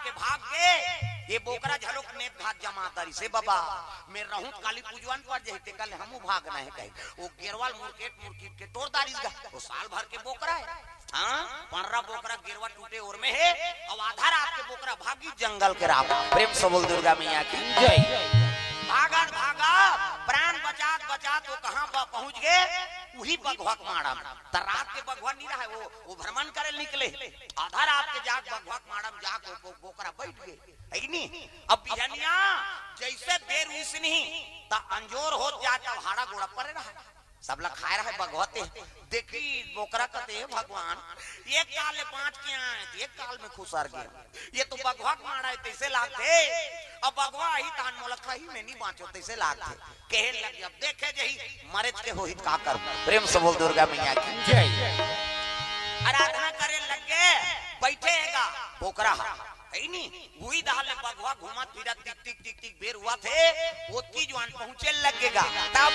के भाग गए ये बोकरा झलोक ने घात जमादारी से बाबा मैं रहूं काली पूजवान पर जहते कल हमू भागना है कहे वो गिरवाल मुर्केट के तोड़दारी वो साल भर के बोकरा है हाँ 15 बोकरा गिरवा टूटे और में है और आधा रात के बोकरा भागी जंगल के राह प्रेम से बोल दुर्गा मैया की जय भागा भागा प्राण बचात बचात वो कहां पहुंच गए वही बघवा माड़म त रात के बघवा नहीं रहा वो भ्रमण करे निकले आधा रात के जाग बघवा माड़म जाग बोकरा बैठ गए है नहीं अब बिहनिया जैसे देर हुई नहीं त अंजोर हो जाता भाड़ा गोड़ा पर रहा सब लोग खाए रहे बघवते देखी बोकरा कहते भगवान एक काल में 5 के आए एक काल में खुसर गया ये तो बघवा मारा है तैसे लागते अब बघवा ही तान मोलखा ही में नहीं बाँचो तैसे लागते कहे लगे अब देखे जही मरे के हो का कर प्रेम से बोल दुर्गा मैया की जय आराधना करे लगे बैठेगा बोकरा है नहीं वही दाले बघवा घुमा फिरा टिक टिक टिक टिक बेर हुआ थे वो की जवान पहुंचे लगेगा तब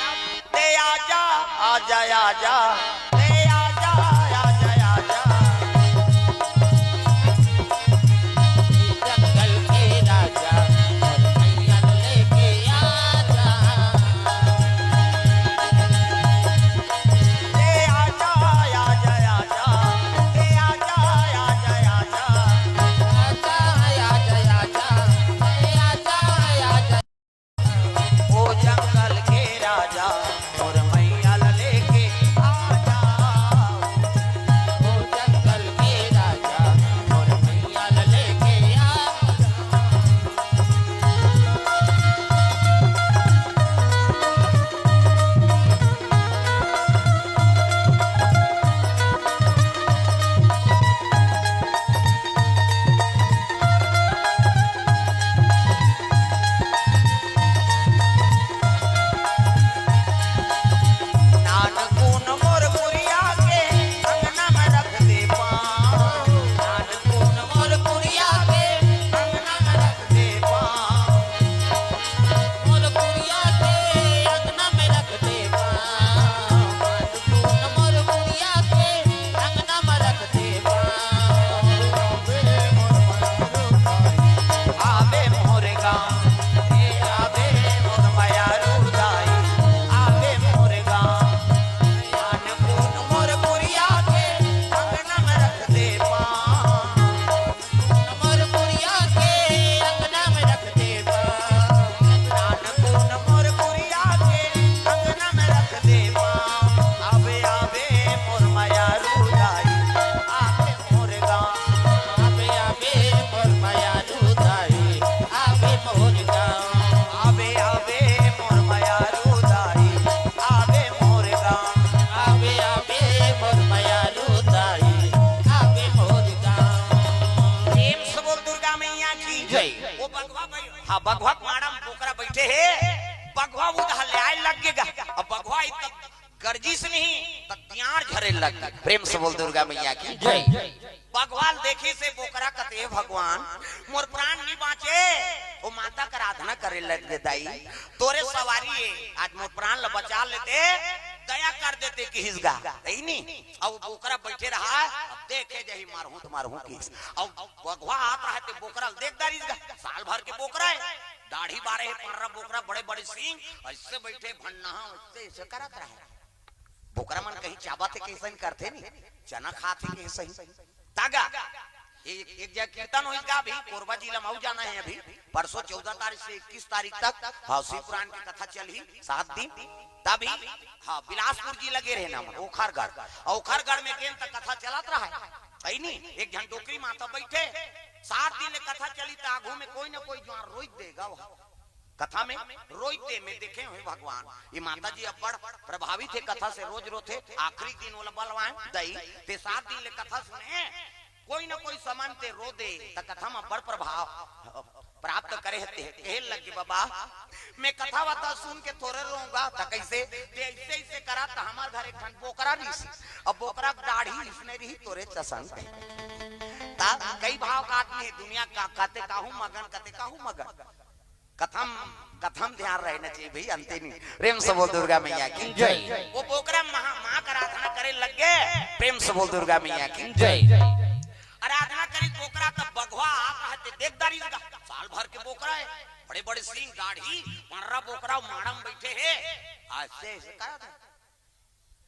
दे आजा आजा आजा दे आजा आजा आजा जंगल के राजा मैया लेके आजा दे आजा आजा आजा दे आजा आजा आजा बघवा माड़म पोकरा बैठे है बघवा उधर ले आए लगेगा अब बघवा गर्जिश नहीं तत्यार झरे लग प्रेम से बोल दुर्गा मैया की जय भगवान देखे से बोकरा कहते भगवान मोर प्राण नहीं बाँचे वो माता का आराधना करे लगे दाई तोरे सवारी है आज मोर प्राण ल बचा लेते दया कर देते कि हिसगा नहीं अब बोकरा बैठे रहा अब देखे जही मारहूं किस अब बघवा आता है ते बोकरा देख दारी साल भर के बोकरा है दाढ़ी बारे है 15 बोकरा बड़े बड़े सींग ऐसे बैठे भन्ना ऐसे करत रहा बोकरा मन कहीं चाबा थे कैसे करते नहीं चना खाते कैसे तागा एक जगह कीर्तन होगा अभी कोरबा जिला में जाना है अभी परसों 14 तारीख से 21 तारीख तक हाँ शिव पुराण की कथा चली 7 दिन तभी हाँ बिलासपुर जी लगे रहे ना ओखरगढ़ में गेम तक कथा चलत रहा है नहीं एक झंडोकरी माता बैठे 7 दिन कथा चली तो आगू में कोई ना कोई ज्वार रोक देगा कथा में रोते में देखे हुए भगवान ये माता जी अब बड़ प्रभावित है कथा से रोज रोते आखिरी दिन वाला बलवान दई ते 7 दिन ले कथा सुने कोई ना कोई समान ते रो दे त कथा में बड़ प्रभाव प्राप्त करे कहे लगे बाबा मैं कथा वाता सुन के थोड़े रहूंगा त कैसे ते ऐसे ऐसे करा त हमार घर एक बोकरा नहीं अब बोकरा दाढ़ी इसने रही तोरे चसन ता कई भाव काटनी है दुनिया का कहते काहू मगन कथम ध्यान रहना चाहिए भाई अंते नहीं प्रेम से बोल दुर्गा मैया की जय वो बोकरा माँ का आराधना करे लग गए प्रेम से बोल दुर्गा मैया की जय आराधना करी बोकरा तब बघवा कहते देख दारी का साल भर के बोकरा है, बड़े बड़े सींग दाढ़ी पंडरा बोकरा माड़म बैठे है। आज से कहा था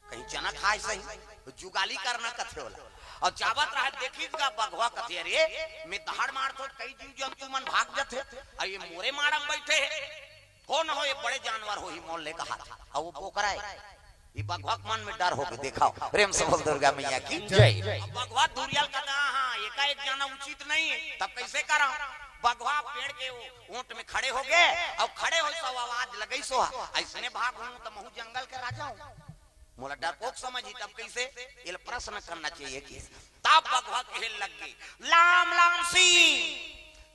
कहीं चना खाए सही जुगाली करना कथे होला और चावत रहा देखी का बघवा कथे अरे मैं दहाड़ मार तो कई जीव जंतु मन भाग जाते और ये मोरे माड़म बैठे है हो न हो ये बड़े जानवर हो ही मोल ले कहा और वो बोकरा है ये बघवा मन में डर हो के दिखाओ। प्रेम से बोल दुर्गा मैया की जय। बघवा दूरियल का हां एकाएक जाना उचित नहीं है, तब कैसे करा बघवा पेड़ के ऊंट में खड़े हो गए और खड़े हो सो आवाज लगई सो ऐसने भाग हूं तो महू जंगल के राजा हूं मोला डरपोक समझी तब कैसे ये प्रश्न करना चाहिए कि तब बघवा खेल लग गई लाम लाम सी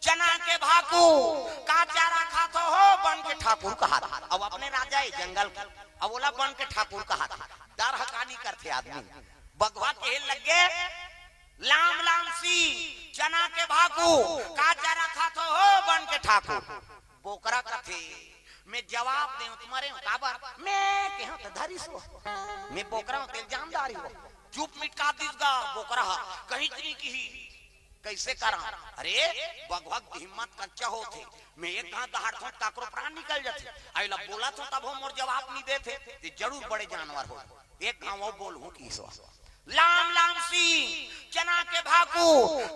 चना के भाकू का चारा खातो हो बन के ठाकुर कहा अब अपने राजा है जंगल का अब बोला बन के ठाकुर कहा डर हकानी करते आदमी बघवा खेल लग गए लाम लाम सी चना के भाकू का चारा खातो हो बन के ठाकुर बोकरा कथे मैं जवाब दे तुम्हारे काबर मैं कहूं तो धरी सो मैं बोकरा हूं तेल जामदारी हो चुप मिटका दीसगा बोकरा कहीं की कैसे करा अरे बघवा हिम्मत कच्चा होते मैं एक हाथ दहाड़ थो काकरो प्राण निकल जाते आइला बोला तो तब हम और जवाब नहीं देते ते जरूर बड़े जानवर हो एक गांव वो बोल हूं की सो लाम लाम सी चना के भाकू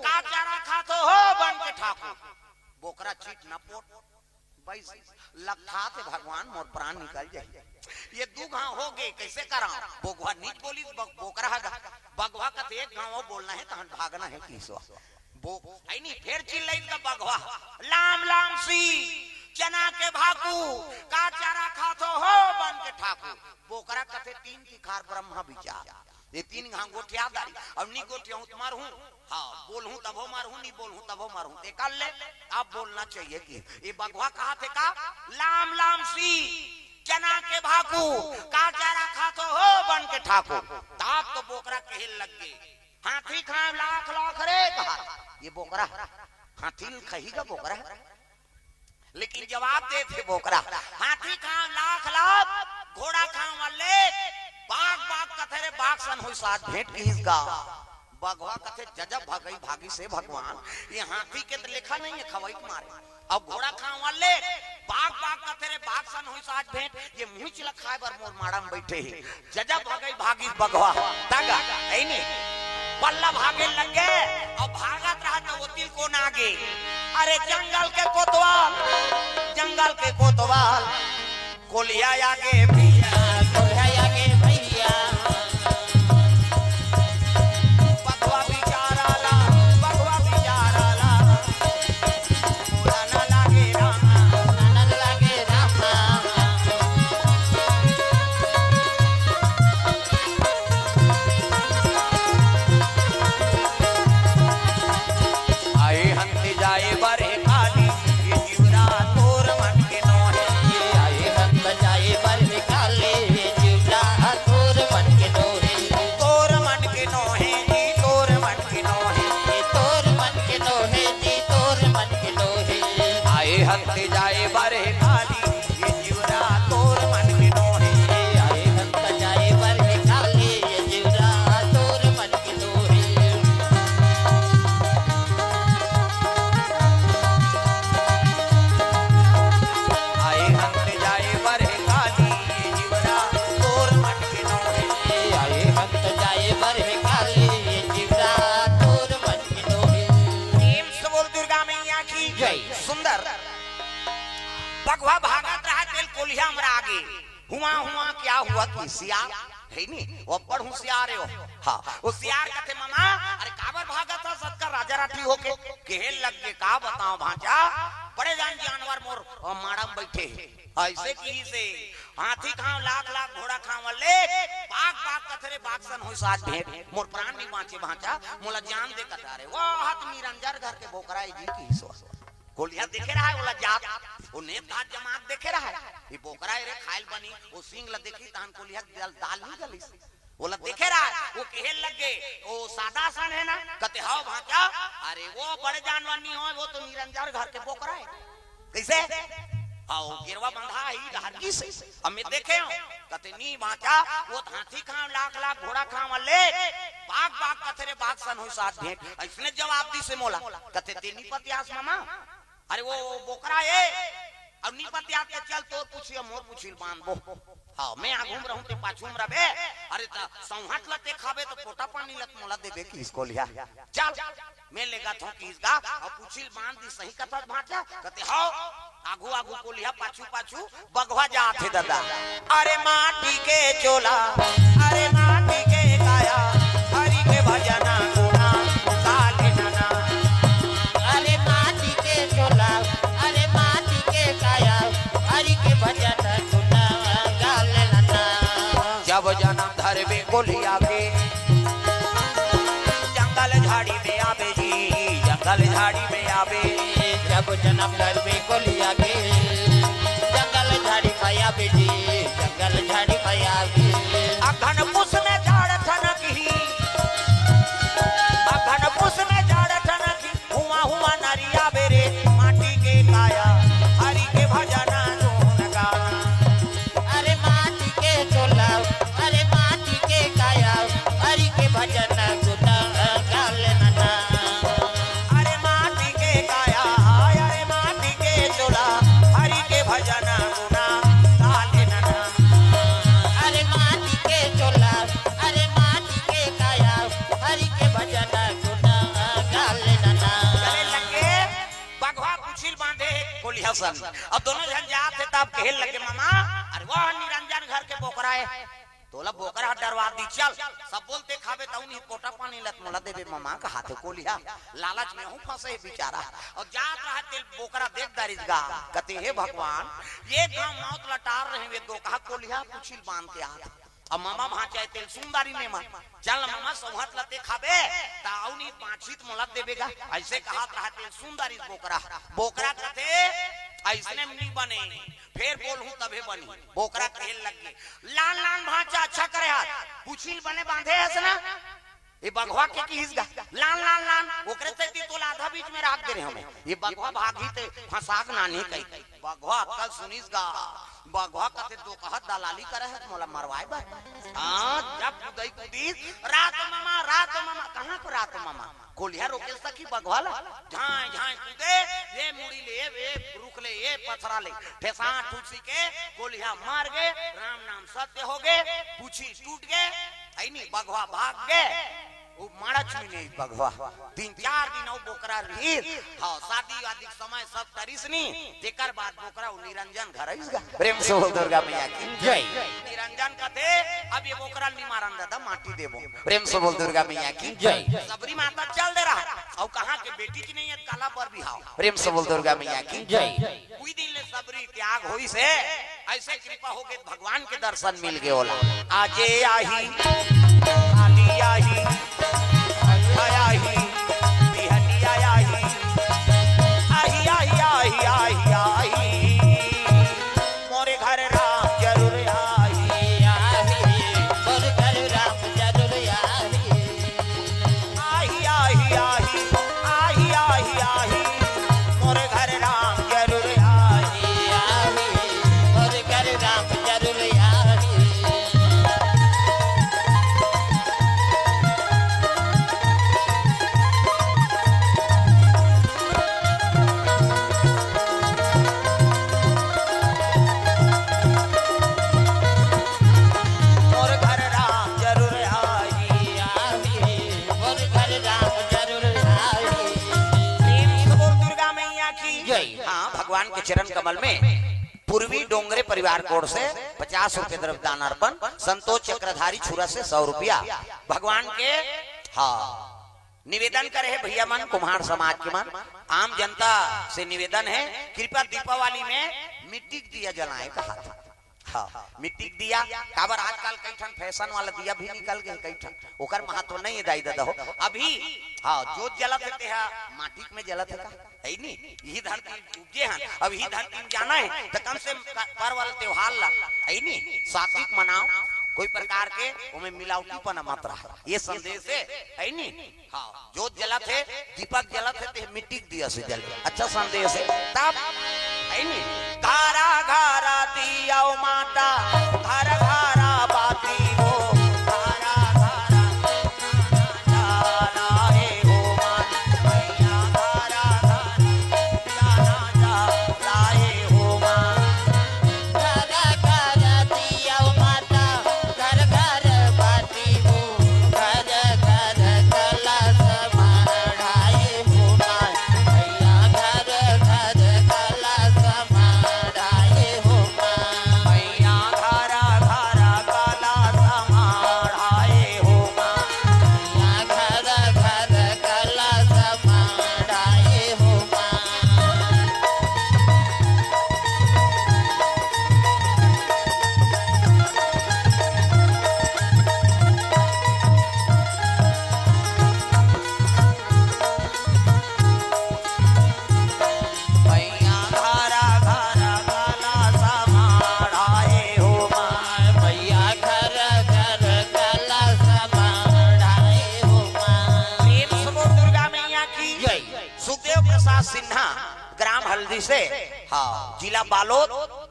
का चारा खातो हो बन के ठाकुर बोकरा चीट न पोट बस लखा थे भगवान मोर प्राण निकल जाए ये दू गांव हो गए कैसे करा बोगवा नीच बोली बोकरा बघवा का एक गांव बोलना है तहन भागना है किसो बो आई नहीं फिर चिल्लाई का बघवा लाम लाम सी चना के भाकू का चारा खातो हो बन के ठाकुर बोकरा कथे तीन की खार ब्रह्मा विचार ये तीन गांव गोठिया दारी अब नी गोठिया हूं तुम्हार हूं हां बोल हूं तब हो मार हूं नहीं बोल हूं तब हो मार हूं ते कर ले आप बोलना चाहिए कि ये बघवा कहा थे का लाम लाम सी चना के भाकू का चारा खातो हो बन के ठाकुर ताप तो बोकरा कहल लग गए हाथी खा लाख लाख रे कहा ये बोकरा हाथी खहीगा बोकरा लेकिन जवाब दे थे बोकरा हाथी खा लाख लाख घोड़ा खा वाले बाग बाग कथे रे बाग सन हो साथ भेंट किसका बघवा कथे जजब भागई भागी से भगवान ये हाथी के तो लेखा नहीं है खवाई मारे अब घोड़ा खा वाले बाग बाग कथे रे बाग सन हो साथ भेंट ये मुंह चिला खाए बर मोर माड़ा में बैठे है जजब भागई भागी बघवा तगा ऐ नहीं बल्ला भागे लगे और भागत रहा तो वो तिल को नागे अरे जंगल के कोतवाल कोलिया आगे भैया कोलिया आगे भैया बघवा बिचारा ला मोला ना लागे रामा आए हंते जाए बरे काली ये जीवरा तोर मन के नोहे आए हंत जाए बरे काली ये जीवरा तोर मन के नोहे तोर मन के नोहे जी तोर मन के नोहे तोर मन के नोहे जी तोर मन के नोहे आए हंते जाए बरे काली ये जीवरा तोर मन के नोहे आए हंत जाए बरे काली ये जीवरा तोर मन के नोहे आए हंते जाए बरे काली ये जीवरा तोर मन के नोहे आए हंत जाए बरे काली ये जीवरा तोर मन के नोहे प्रेम से बोल दुर्गा मैया की जय। सुंदर बघवा भागत रहा तेल कोलिया हमरा आगे हुआ क्या हुआ कि सियार है नहीं वो बड़ होशियार हो हां होशियार कहते मामा अरे काबर भागत था सत्का राजा राठी होके कहल लग के का बताओ भांजा बड़े जानवर मोर माड़म बैठे ऐसे की से हाथी खाओ लाख लाख घोड़ा खाओ वाले बाग बाग कथरे बागसन हो साथ भेंट मोर प्राण नहीं बांचे भांजा मोला जान दे कतारे वो हाथ निरंजन घर के बोकरा जी की सो गोलिया देखे रहा है बोला जात वो नेता जमात देखे रहा है ये बोकरा रे खाइल बनी वो सिंह ला देखी तान गोलिया दाल नहीं गली बोला देखे रहा है वो कहल लग गए वो सादा सन है ना कहते हां भांजा अरे वो बड़े जानवर नहीं हो वो तो निरंजन घर के बोकरा है कैसे आओ गिरवा बंधा ही हरगी से अब मैं देखे हो कहते नी बाचा वो हाथी खाम लाख लाख घोड़ा खाम ले बाग बाग कथरे बाग सन हो साथ भेंट इसने जवाब दी से मोला कहते तेनी पतियास मामा अरे वो बोकरा है अब नी पतिया के चल तोर पूछियो मोर पूछिल बांधबो हां मैं आ घूम रहूं ते पाछूम रबे अरे त संहात लते खाबे तो पोटा पानी लत मोला देबे की इसको लिया चल मैं लेगा थो की इसका अब पूछिल बांध दी सही कथा भाटा कहते हां आगू आगू को लिया पाछू पाछू बगवा जाते दादा अरे माटी के चोला अरे माटी के काया हरि के भजना गुना काले नाना अरे माटी के चोला अरे माटी के काया हरि के भजना गुना काले नाना जब जन्म धरबे कोलिया के जंगल झाड़ी में आवे जी जंगल झाड़ी में आवे जब जन्म धरबे कोलिया के जंगल झाड़ी पाया बेटी जंगल झाड़ी पाया बे अघन पुस में झाड़ ठनक ही अघन पुस में झाड़ ठनक हुआ हुआ नरिया बेरे माटी के काया हरि के भजना जोन गाना अरे माटी के चोला अरे माटी के काया हरि के भजना गुना काले नाना अरे माटी के काया अरे माटी के चोला हरि के भजना गुना काले नाना अरे माटी के चोला अरे माटी के काया हरि के भजना गुना काले नाना चले लगे बगवा कुछिल बांधे कोलिया सन अब दोनों जन जाते तब कहल लगे मामा अरे वाह निरंजन घर के बोकरा है तोला बोकरा डरवा दी चल सब बोलते खाबे तऊ नहीं कोटा पानी लत मोला देबे मामा का हाथे कोलिया लालच में हूं फंसे बेचारा और जात रहा तेल बोकरा देख दारिजगा कहते हे भगवान ये गांव मौत लटार रहे वे दो कहा कोलिया कुछिल बांध के हाथ अब मामा भाचा तेल सुंदरी में मन चल मामा सोहत लते खाबे ताउनी पांचित मोला देबेगा ऐसे कहा रहा तेल सुंदरी बोकरा बोकरा कहते ऐसने नहीं बने फिर बोलूं तबे बनी बोकरा खेल लग गए लाल लाल भाचा अच्छा करे हाथ पुछिल बने बांधे है ना ये बगवा के किसगा लाल लाल लाल ओकरे से दी तोला आधा बीच में राख दे रहे हमें ये बगवा भागी ते फसाक ना नहीं कही बगवा कल सुनीसगा बगवा कहते दो कहत दलाली करे है मोला मरवाए बा हां जब कुदई कुदी रात मामा कहां को रात मामा कोलिया रोके सकी बगवा ला झाय झाय कूदे ये मुड़ी ले ये रुक ले ये पथरा ले ठेसा ठुसी के कोलिया मार गए राम नाम सत्य हो गए पूछी टूट गए आई नहीं बगवा भाग गए वो मारा छुई नहीं बगवा 3-4 दिन वो बोकरा रही हां शादी वादी समय सब तरिसनी जेकर बाद बोकरा निरंजन घर आइसगा प्रेम से बोल दुर्गा मैया की जय निरंजन कहते अब ये बोकरा नहीं मारन दादा माटी देबो प्रेम से बोल दुर्गा मैया की जय सबरी माता चल दे रहा और कहां के बेटी की नहीं है काला पर भी हां प्रेम से बोल दुर्गा मैया की जय कोई दिन ले सबरी त्याग होई से ऐसे कृपा हो गए भगवान के दर्शन मिल गए होला आजे आही आली आही आया ही बिहनी आया ही आही आही आही आही आही मोरे घर राम जरूर आही मोरे घर राम जरूर आही आही आही आही आही आही मोरे घर राम जरूर आही मोरे घर राम जरूर भगवान के चरण कमल में पूर्वी डोंगरे परिवार कोड से 50 रुपए द्रव्य दान अर्पण संतोष चक्रधारी छुरा से 100 रुपया भगवान के हाँ निवेदन करे है भैया मन कुम्हार समाज के मन आम जनता से निवेदन है कृपया दीपावली में मिट्टी दिया जलाए कहा था हाँ मिट्टी दिया काबर आजकल कई ठन फैशन वाला दिया भी निकल गए कई ठन ओकर महत्व नहीं है दाई दादा हो अभी हाँ जो जलत है तेहा माटी में जलत है का है नहीं यही धरती उपजे हैं अब यही धरती में जाना है तो कम से पर्व वाला त्योहार ला है नहीं सात्विक मनाओ कोई प्रकार के उमें मिलावटीपन मत रहा ये संदेश है नहीं हाँ जो जलत है दीपक जलत है तो मिट्टी दिया से जल अच्छा संदेश है तब है नहीं घारा घारा दिया माता घर घारा बाती हो घारा घारा जाना है हो माता मैया घारा घारा जाना लाए हो माँ घर घर दिया माता घर घर बाती हो घर घर कलश मढ़ाए हो माँ मैया घर घर कलश मढ़ाए हो माँ मैया घारा घारा काला समाढ़ाए हो माँ मैया घर घर कलश मढ़ाए हो माँ मैया घारा घारा काला समाढ़ाए हो माँ मैया घर घर कलश मढ़ाए हो माँ प्रेम से बोल दुर्गा मैया की जय सुखदेव प्रसाद सिन्हा ग्राम हल्दी से हाँ जिला बालोद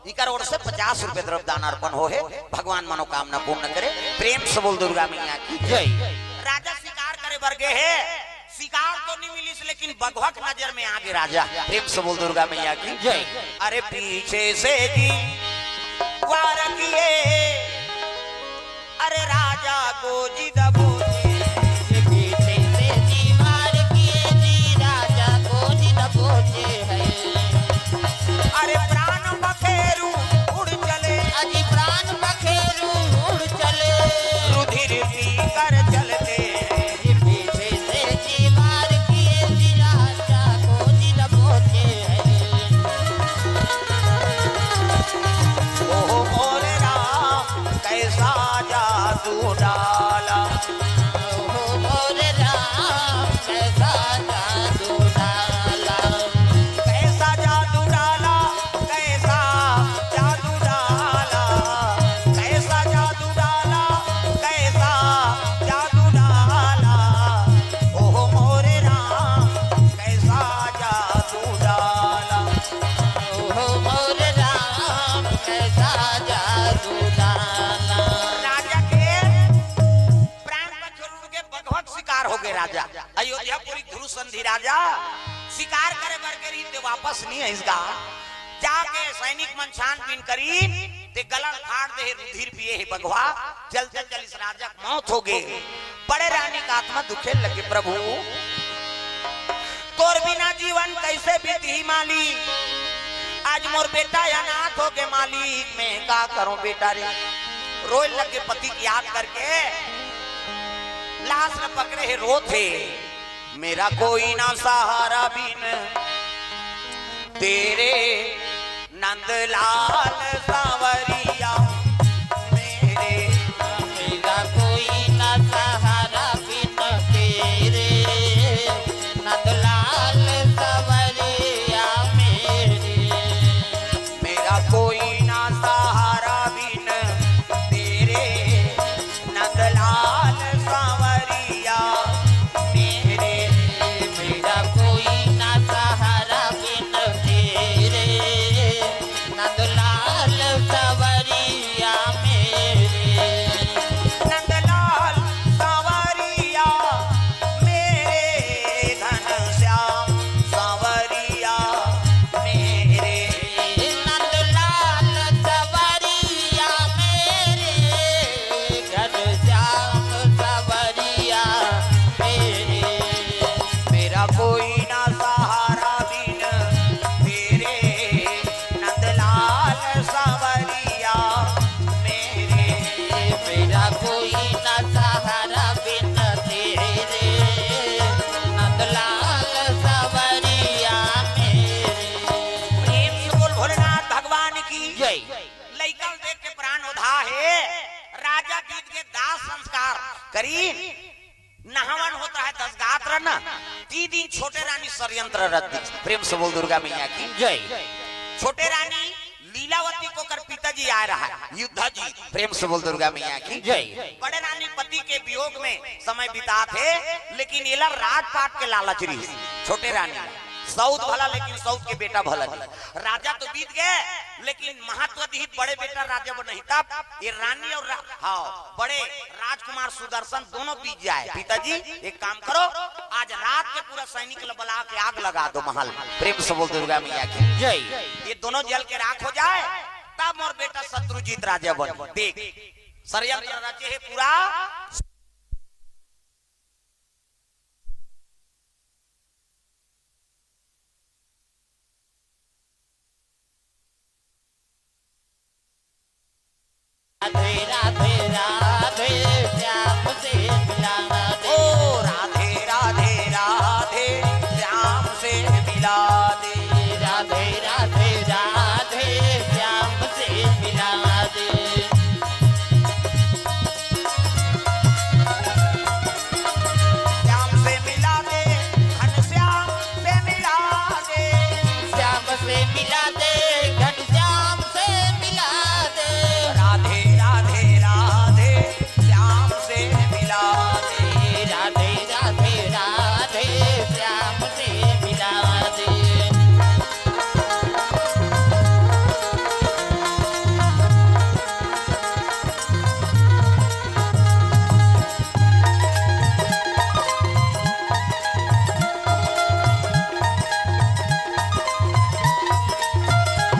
इकर ओर से 50 रुपए द्रव्य दान अर्पण हो है भगवान मनोकामना पूर्ण करे प्रेम से बोल दुर्गा मैया की जय राजा शिकार करे वर्गे है शिकार तो नहीं मिली लेकिन बगवा की नजर में आगे राजा प्रेम से बोल दुर्गा मैया की जय अरे पीछे से जी वार किए अरे राजा को जी दबोचे पीछे से दीवार किए जी राजा को जिद पहुँचे है अरे प्राण बखेरू उड़ चले अजी प्राण बखेरू उड़ चले रुधिर पी कर चलते जी पीछे से दीवार किए जी राजा को जिद पहुँचे है ओहो मोरे राम कैसा जादू डाला ओ मोरे राम कैसा जादू डाला कैसा जादू डाला कैसा जादू डाला कैसा जादू डाला कैसा जादू डाला ओहो मोरे राम कैसा जादू डाला ओ मोरे राम कैसा जादू डाला राजा के प्राण पर छोड़ के भगवत शिकार हो गए राजा अयोध्यापुरी ध्रुव संधि राजा शिकार करे बर करी ते वापस नहीं है इसका जाके सैनिक मन छानबीन करी ते गला फाड़ दे रुधिर पिए है बगवा चल चल चल इस राजा की मौत हो गई बड़े रानी का आत्मा दुखे लगे प्रभु तोर बिना जीवन कैसे बीती माली आज मोर बेटा अनाथ हो गए मालिक मैं का करूं बेटा रे रोए लगे पति की याद करके लाश न पकड़े है रोते मेरा कोई ना सहारा बिन तेरे नंदलाल सावरिया मेरे मेरा कोई ना सहारा बिन तेरे नंदलाल सवरिया मेरे मेरा कोई ना सहारा बिन तेरे नंदलाल सावरिया मेरे मेरा कोई ना सहारा बिन तेरे नंदलाल सवरिया मेरे नंदलाल सावरिया मेरे घनश्याम सावरिया मेरे नंदलाल सवरिया मेरे घनश्याम सवरिया मेरे मेरा कोई ना सहारा बिन तेरे नंदलाल सावरिया मेरे मेरा कोई ना सहारा बिन तेरे नंदलाल सवरिया मेरे प्रेम से बोल भोलेनाथ भगवान की जय लइकन देख के प्राण उधा है राजा गीत के दास संस्कार करी नहावन होता है 10 गात्र न 3 दिन छोटे रानी षड्यंत्र रद्दी प्रेम से बोल दुर्गा मैया की जय छोटे रानी लीलावती को कर पिताजी आ रहा है युद्ध जी प्रेम से बोल दुर्गा मैया की जय बड़े रानी पति के वियोग में समय बिता थे लेकिन ये राजपाट के लालच रही छोटे रानी सऊद भला लेकिन सऊद के बेटा भला नहीं। राजा तो बीत गए लेकिन महत्व दिहित बड़े बेटा राजा वो नहीं। तब ये रानी और हाँ बड़े राजकुमार सुदर्शन दोनों बीत जाए। पिताजी एक काम करो, आज रात के पूरा सैनिक बुला के आग लगा दो महल में। प्रेम से बोल दुर्गा मैया की जय। ये दोनों जल के राख हो जाए तब मोर बेटा शत्रुजीत राजा बन। देख षड्यंत्र रचे है पूरा। राधे राधे राधे श्याम से मिला दे। ओ राधे राधे राधे श्याम से मिला दे। राधे राधे राधे श्याम से मिला दे। श्याम से मिला दे, घनश्याम से मिला दे। श्याम से मिला दे, घनश्याम से मिला दे। राधे राधे राधे श्याम से मिला दे। राधे राधे राधे श्याम से मिला दे।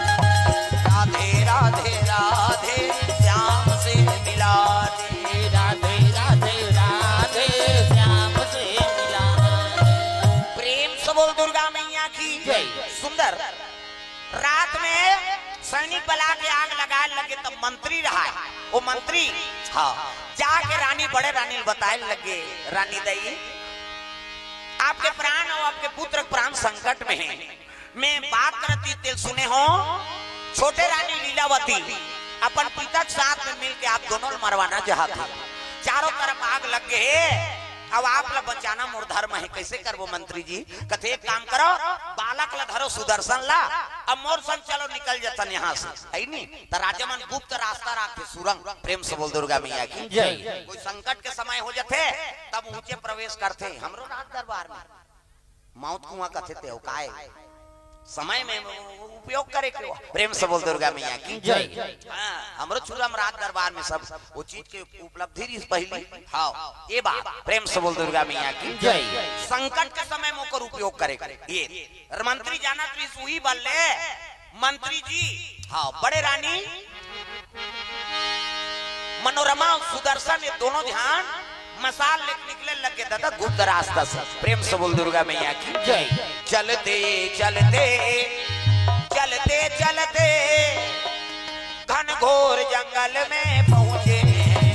राधे राधे राधे श्याम से मिला दे। राधे राधे राधे श्याम से मिला दे। प्रेम से बोल दुर्गा मैया की जय। सुंदर रात में सैनिक बला के आग लगाए लगे तब मंत्री रहा है। वो मंत्री हाँ जाके रानी बड़े रानी बताए लगे, रानी दई आपके प्राण और आपके पुत्र प्राण संकट में है। मैं बात करती तेल सुने हो, छोटे रानी लीलावती अपन पिता के साथ में मिलके आप दोनों मरवाना चाहते। चारों तरफ आग लग गए। अब आप ला बचाना मोर धर्म है, कैसे करबो मंत्री जी? कथे एक काम करो, बालक ला धरो सुदर्शन ला, अब मोर संग चलो निकल जतन यहाँ से है नी। तो राजा मन गुप्त रास्ता राखे सुरंग। प्रेम से बोल दुर्गा मैया की जय। कोई संकट के समय हो जाते तब ऊंचे प्रवेश करते। हमरो राज दरबार में मौत कुआं कथे ते हो काए समय में उपयोग करे के। प्रेम से बोल दुर्गा मैया की जय। हाँ हमरो चूरम राज दरबार में सब वो चीज के उपलब्धि रही पहली। हाँ ये बात प्रेम से बोल दुर्गा मैया की जय। संकट के समय में ओकर उपयोग करे ये मंत्री जाना तो वही बल्ले मंत्री जी। हाँ बड़े रानी मनोरमा सुदर्शन ये दोनों ध्यान मसाल निकले लगे दादा गुप्त रास्ता से। प्रेम से बोल दुर्गा मैया की जय। चलते चलते चलते चलते घनघोर जंगल में पहुंचे।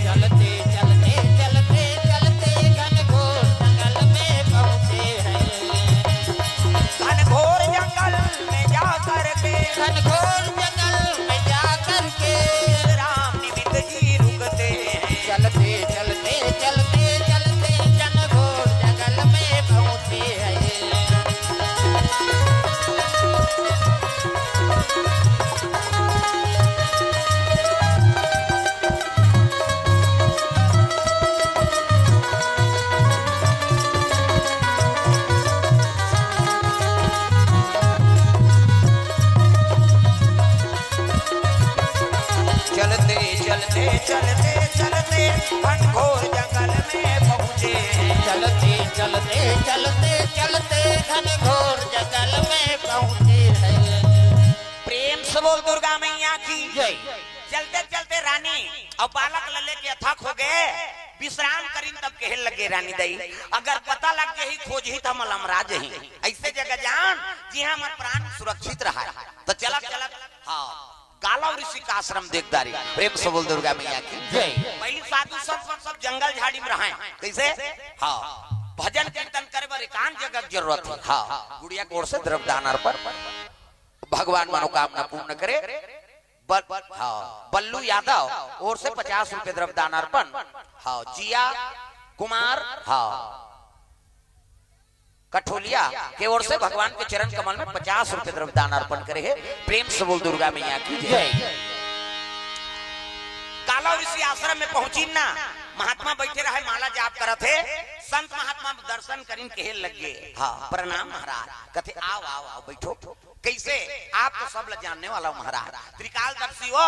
चलते चलते चलते चलते घनघोर जंगल में पहुंचे हैं। घनघोर जंगल में जा करके घनघोर जंगल में जा करके राम निमित्त जी रुकते हैं। चलते चलते चलते चलते घनघोर जंगल में पहुंचे हैं। चलते चलते चलते चलते घनघोर जंगल में पहुंचे। चलते चलते चलते चलते घनघोर जंगल में पहुंचे हैं। प्रेम से बोल दुर्गा मैया की जय। चलते चलते रानी और बालक लले के अथक हो गए। विश्राम करीन तब कहे लगे रानी दई अगर पता लग गई खोज ही तो मलम राज ही ऐसे जगह जान जी हमार प्राण सुरक्षित रहा। तो चलक चलक हाँ गालव ऋषि का आश्रम देखदारी। प्रेम से बोल दुर्गा मैया की जय। पहली साधु सब जंगल झाड़ी में रहे कैसे हाँ भजन कीर्तन करे बर एकांत जगह की जरूरत है। हाँ गुड़िया कोर से द्रव्यदान अर्पण भगवान मनोकामना पूर्ण करे। हाँ बल्लू यादव और से 50 रुपए द्रव्यदान अर्पण। हाँ जिया कुमार हाँ कठोलिया के ओर से भगवान के चरण कमल में 50 रुपए द्रव्यदान अर्पण करे है। प्रेम से बोल दुर्गा मैया की जय। काला ऋषि आश्रम में पहुंची ना महात्मा बैठे रहे माला जाप करत है। संत महात्मा दर्शन करीन कहे लगे हाँ प्रणाम महाराज कहते आओ आओ आओ बैठो कैसे आप तो सब ल जानने वाला महाराज त्रिकालदर्शी हो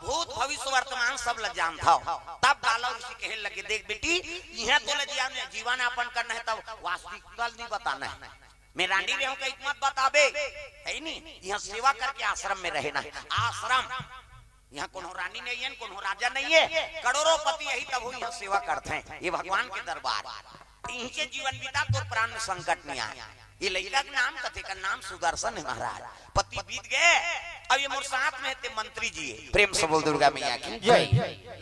भूत भविष्य वर्तमान सब ल जानता हो तब बालव ऋषि कहे लगे देख बेटी यह तो ल जीवन यापन करना है तब वास्तविक नहीं बताना है मैं रानी रहूं का हिकमत बताबे है नहीं यह सेवा करके आश्रम में रहना है आश्रम यहाँ कौन रानी नहीं है कौन राजा नहीं है करोड़ों पति यही तब यहाँ सेवा करते हैं ये भगवान के दरबार इनके जीवन बीता तो प्राण में संकट नहीं आया ये लड़का का नाम कथे का नाम सुदर्शन है महाराज पति बीत गए अब ये मोर साथ में थे मंत्री जी प्रेम से बोल दुर्गा मैया की जय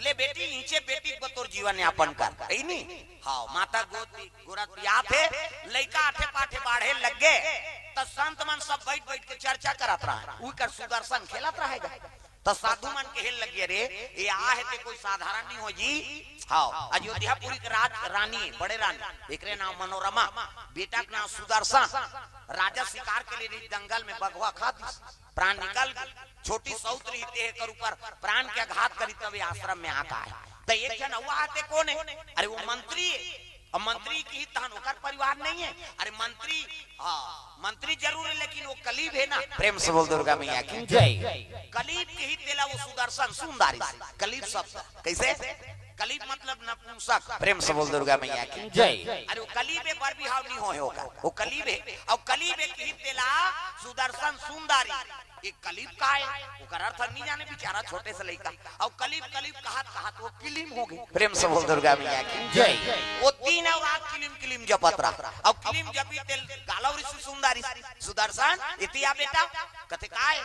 ले बेटी नीचे बेटी बतौर जीवन यापन कर रही नहीं हाँ माता गोदी गोरतिया थे लड़का आठे पाठे बाढ़े लग गए तो संत मन सब बैठ बैठ के चर्चा करत रहा वही कर सुदर्शन खेलत रहेगा तो साधु मन के हेल लगे रे ये आ है कोई साधारण नहीं हो जी हाँ अयोध्यापुरी के रानी बड़े रानी एक नाम मनोरमा बेटा का नाम सुदर्शन राजा शिकार के लिए जंगल में बगवा खा प्राण निकल छोटी सौत रहते है कर ऊपर प्राण के घात करी तब आश्रम में आता है तो एक जन हुआ आते कौन है अरे वो मंत्री और मंत्री की तहन होकर परिवार नहीं है अरे मंत्री हाँ मंत्री जरूर है लेकिन वो कलीब है ना प्रेम से बोल दुर्गा मैया की जय कलीब के ही तेला वो सुदर्शन सुंदरी कलीब शब्द कैसे कलीब मतलब नपुंसक प्रेम से बोल दुर्गा मैया की जय अरे वो कलीब है पर बिहाव नहीं होगा वो कलीब है और कलीब है की तेला सुदर्शन सुंदरी एक कलीब का है वो अर्थ नहीं जाने बेचारा छोटे से लड़का और कलीब कलीब कहा वो किलिम हो गई प्रेम से बोल दुर्गा मैया की जय वो दिन और रात किलिम किलिम जपत रहा और किलिम जपी तेल गालव ऋषि सुंदरी सुदर्शन इतिया बेटा कथे का है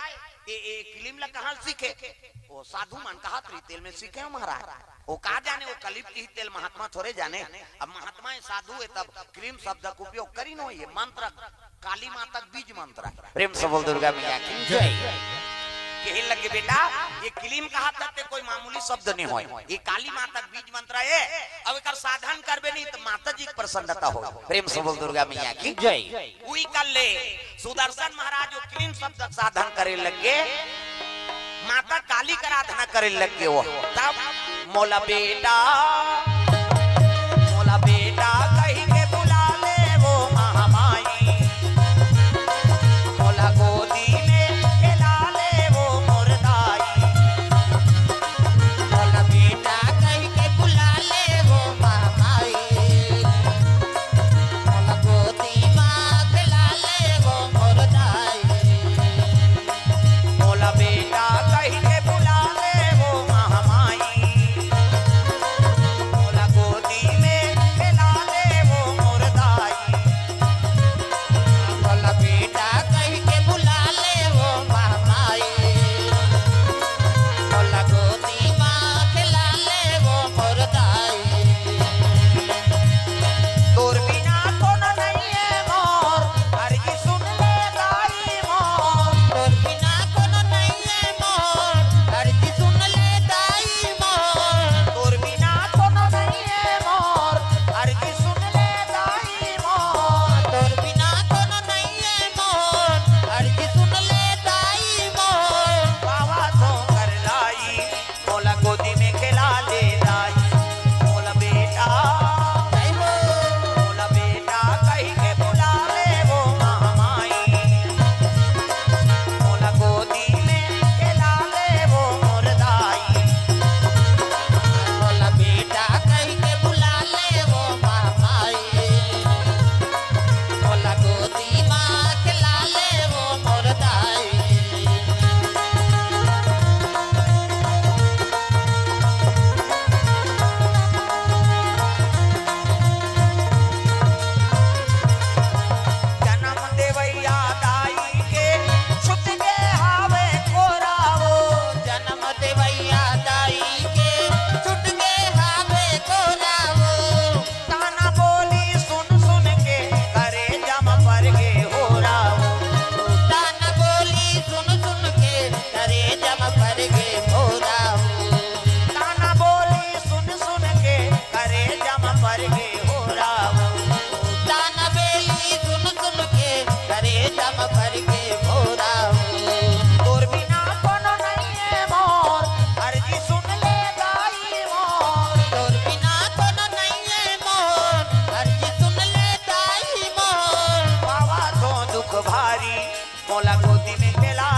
ये किलिम ला कहां सीखे वो साधु मन कहा तेल में सीखे महाराज वो कहा जाने वो कलीब की तेल महात्मा थोड़े जाने अब महात्मा साधु है तब क्रीम शब्द का उपयोग करी नो ये मंत्र काली माता बीज मंत्र प्रेम से बोल दुर्गा मैया की जय कहे लगे बेटा ये किलिम कहा तब कोई मामूली शब्द नहीं हो ये काली माता बीज मंत्र है अब एक साधन करबे नहीं तो माता जी की प्रसन्नता हो प्रेम से बोल दुर्गा मैया की जय वही कर ले सुदर्शन महाराज जो किलिम शब्द साधन करे लगे माता काली का आराधना करे लगे वो तब मोला बेटा कहीं के बुला ले वो महामाई मोला गोदी में खेला ले वो मुर्दाई मोला बेटा कहीं के बुला ले वो महामाई मोला गोदी में खेला ले वो मुर्दाई मोला बेटा कहीं के बुला ले वो महामाई गोदी में खेला